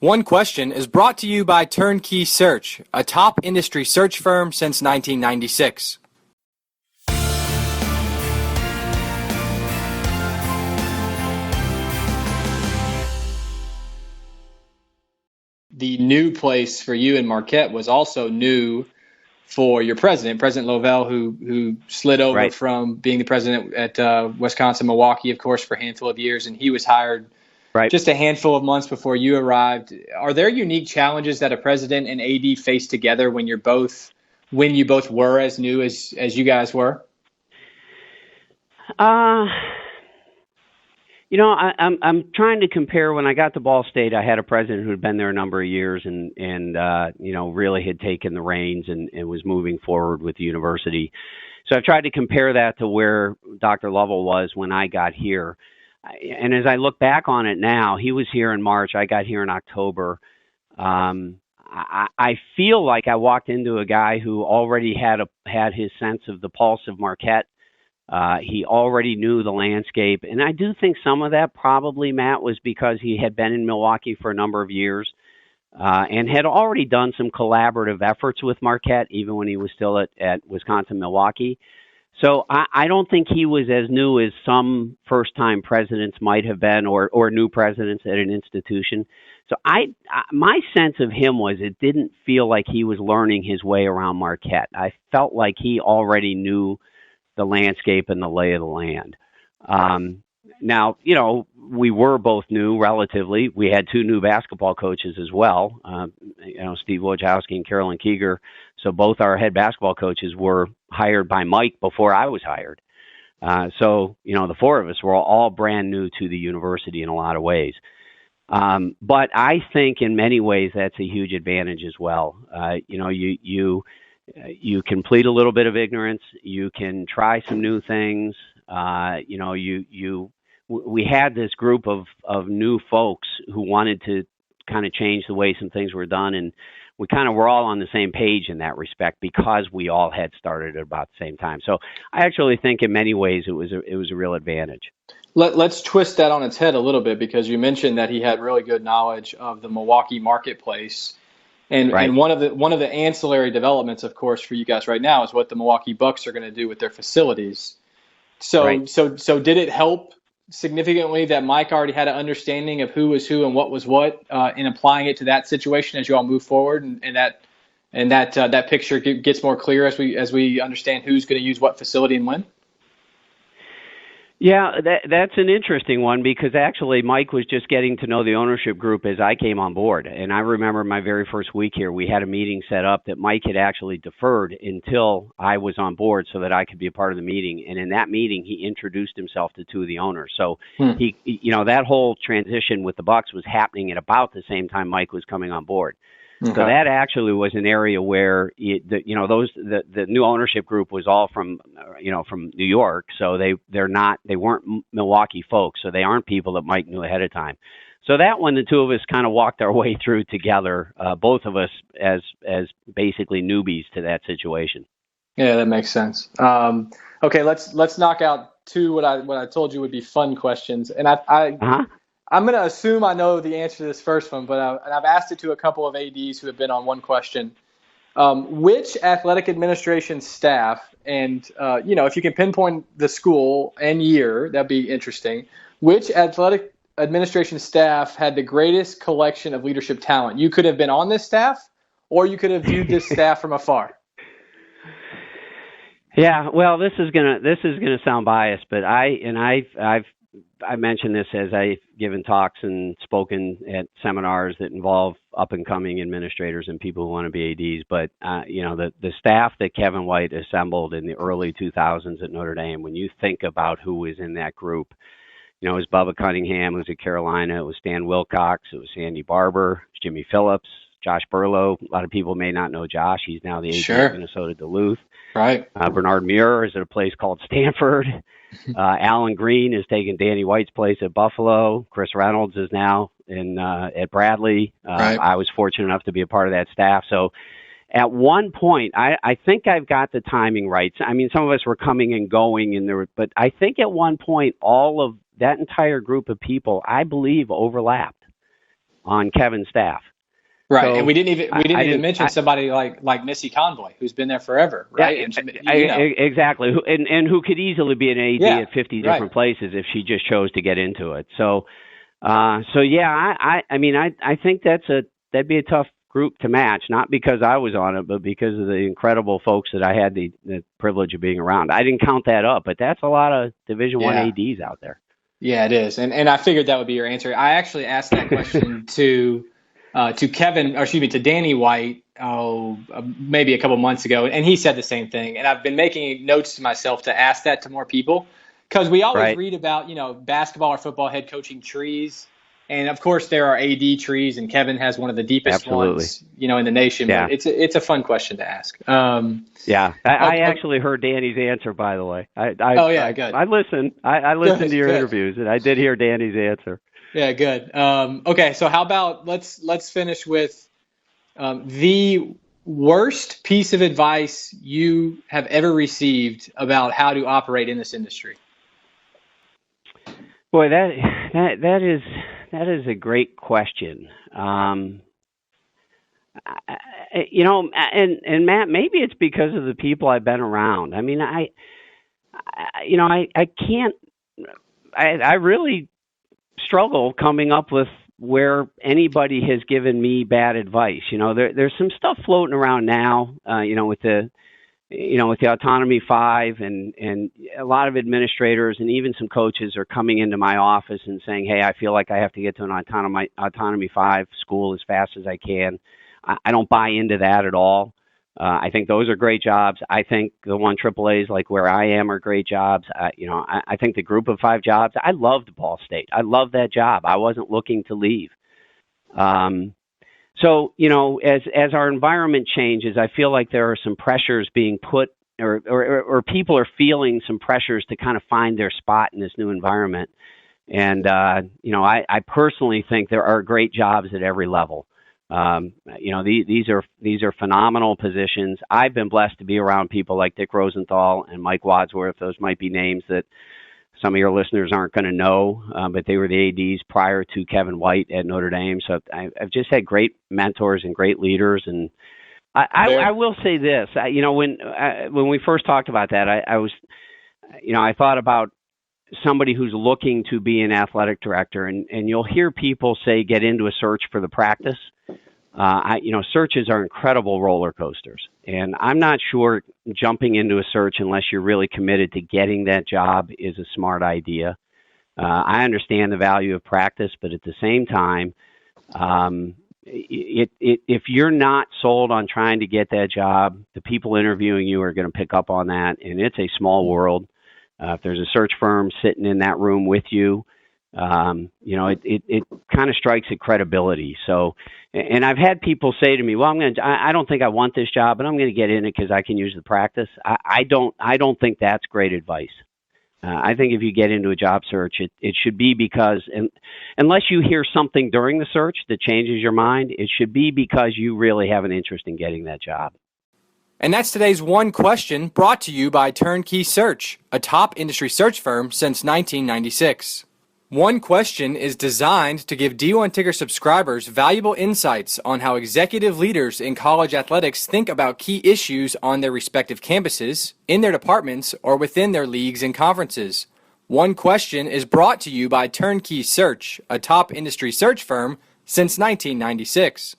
One Question is brought to you by Turnkey Search, a top industry search firm since 1996. The new place for you in Marquette was also new for your president, President Lovell, who slid over from being the president at Wisconsin Milwaukee, of course, for a handful of years, and he was hired just a handful of months before you arrived. Are there unique challenges that a president and AD face together when you both were as new as you guys were? I'm trying to compare. When I got to Ball State, I had a president who had been there a number of years and really had taken the reins and was moving forward with the university. So I've tried to compare that to where Dr. Lovell was when I got here. And as I look back on it now, he was here in March. I got here in October. I feel like I walked into a guy who already had his sense of the pulse of Marquette. He already knew the landscape. And I do think some of that probably, Matt, was because he had been in Milwaukee for a number of years and had already done some collaborative efforts with Marquette, even when he was still at Wisconsin Milwaukee. So I don't think he was as new as some first-time presidents might have been or new presidents at an institution. So my sense of him was it didn't feel like he was learning his way around Marquette. I felt like he already knew the landscape and the lay of the land. Now, we were both new relatively. We had two new basketball coaches as well, Steve Wojciechowski and Carolyn Keeger. So both our head basketball coaches were hired by Mike before I was hired. So the four of us were all brand new to the university in a lot of ways. But I think in many ways that's a huge advantage as well. You can plead a little bit of ignorance. You can try some new things. We had this group of new folks who wanted to kind of change the way some things were done, and we kind of were all on the same page in that respect because we all had started at about the same time. So I actually think in many ways it was a real advantage. Let's twist that on its head a little bit, because you mentioned that he had really good knowledge of the Milwaukee marketplace. And one of the ancillary developments, of course, for you guys right now is what the Milwaukee Bucks are going to do with their facilities. So did it help significantly that Mike already had an understanding of who was who and what was what in applying it to that situation as you all move forward, and that picture gets more clear as we understand who's going to use what facility and when? Yeah, that's an interesting one, because actually Mike was just getting to know the ownership group as I came on board. And I remember my very first week here, we had a meeting set up that Mike had actually deferred until I was on board so that I could be a part of the meeting. And in that meeting, he introduced himself to two of the owners. So he that whole transition with the Bucks was happening at about the same time Mike was coming on board. Okay. So that actually was an area where the new ownership group was all from New York, so they weren't Milwaukee folks, so they aren't people that Mike knew ahead of time. So that one, the two of us kind of walked our way through together, both of us as basically newbies to that situation. Yeah, that makes sense. Okay, let's knock out two what I told you would be fun questions, and I'm going to assume I know the answer to this first one, but I've asked it to a couple of ADs who have been on One Question. Which athletic administration staff, and if you can pinpoint the school and year, that'd be interesting. Which athletic administration staff had the greatest collection of leadership talent? You could have been on this staff, or you could have viewed this staff from afar. Yeah, well, this is gonna sound biased, but I mentioned this as I've given talks and spoken at seminars that involve up-and-coming administrators and people who want to be ADs. But, the staff that Kevin White assembled in the early 2000s at Notre Dame, when you think about who was in that group, it was Bubba Cunningham, who was at Carolina. It was Stan Wilcox. It was Sandy Barber. It was Jimmy Phillips, Josh Burlow. A lot of people may not know Josh. He's now the AD of Minnesota Duluth. Right. Bernard Muir is at a place called Stanford. Alan Green is taking Danny White's place at Buffalo. Chris Reynolds is now at Bradley. I was fortunate enough to be a part of that staff. So at one point, I think I've got the timing right. I mean, some of us were coming and going, but I think at one point, all of that entire group of people, I believe, overlapped. on Kevin's staff. Right, So and we didn't even mention somebody like Missy Convoy, who's been there forever, right? Exactly, and who could easily be an AD at 50 different places if she just chose to get into it. So yeah, I think that'd be a tough group to match, not because I was on it, but because of the incredible folks that I had the privilege of being around. I didn't count that up, but that's a lot of Division I ADs out there. Yeah, it is, and I figured that would be your answer. I actually asked that question to Danny White, maybe a couple months ago, and he said the same thing. And I've been making notes to myself to ask that to more people, because we always read about, basketball or football head coaching trees. And of course there are AD trees, and Kevin has one of the deepest ones, in the nation. Yeah. But it's a fun question to ask. I actually heard Danny's answer, by the way. Good. I listened. I listened to your interviews, and I did hear Danny's answer. Yeah, good. Okay, so how about let's finish with the worst piece of advice you have ever received about how to operate in this industry. Boy, that is a great question. And Matt, maybe it's because of the people I've been around. I mean, I really struggle coming up with where anybody has given me bad advice. There's some stuff floating around now, with the Autonomy 5 and a lot of administrators and even some coaches are coming into my office and saying, hey, I feel like I have to get to an Autonomy 5 school as fast as I can. I don't buy into that at all. I think those are great jobs. I think the 1 AAAs like where I am are great jobs. I think the Group of 5 jobs, I loved Ball State. I loved that job. I wasn't looking to leave. So, as our environment changes, I feel like there are some pressures being put or people are feeling some pressures to kind of find their spot in this new environment. And, I personally think there are great jobs at every level. These are phenomenal positions. I've been blessed to be around people like Dick Rosenthal and Mike Wadsworth. Those might be names that some of your listeners aren't going to know, but they were the ADs prior to Kevin White at Notre Dame. So I've just had great mentors and great leaders. And I will say this, when we first talked about that, I thought about somebody who's looking to be an athletic director, and you'll hear people say, get into a search for the practice. Searches are incredible roller coasters, and I'm not sure jumping into a search unless you're really committed to getting that job is a smart idea. I understand the value of practice, but at the same time, if you're not sold on trying to get that job, the people interviewing you are going to pick up on that, and it's a small world. If there's a search firm sitting in that room with you, it kind of strikes at credibility. So, and I've had people say to me, well, I don't think I want this job, but I'm going to get in it because I can use the practice. I don't think that's great advice. I think if you get into a job search, it should be because, unless you hear something during the search that changes your mind, it should be because you really have an interest in getting that job. And that's today's One Question, brought to you by Turnkey Search, a top industry search firm since 1996. One Question is designed to give D1 Ticker subscribers valuable insights on how executive leaders in college athletics think about key issues on their respective campuses, in their departments, or within their leagues and conferences. One Question is brought to you by Turnkey Search, a top industry search firm since 1996.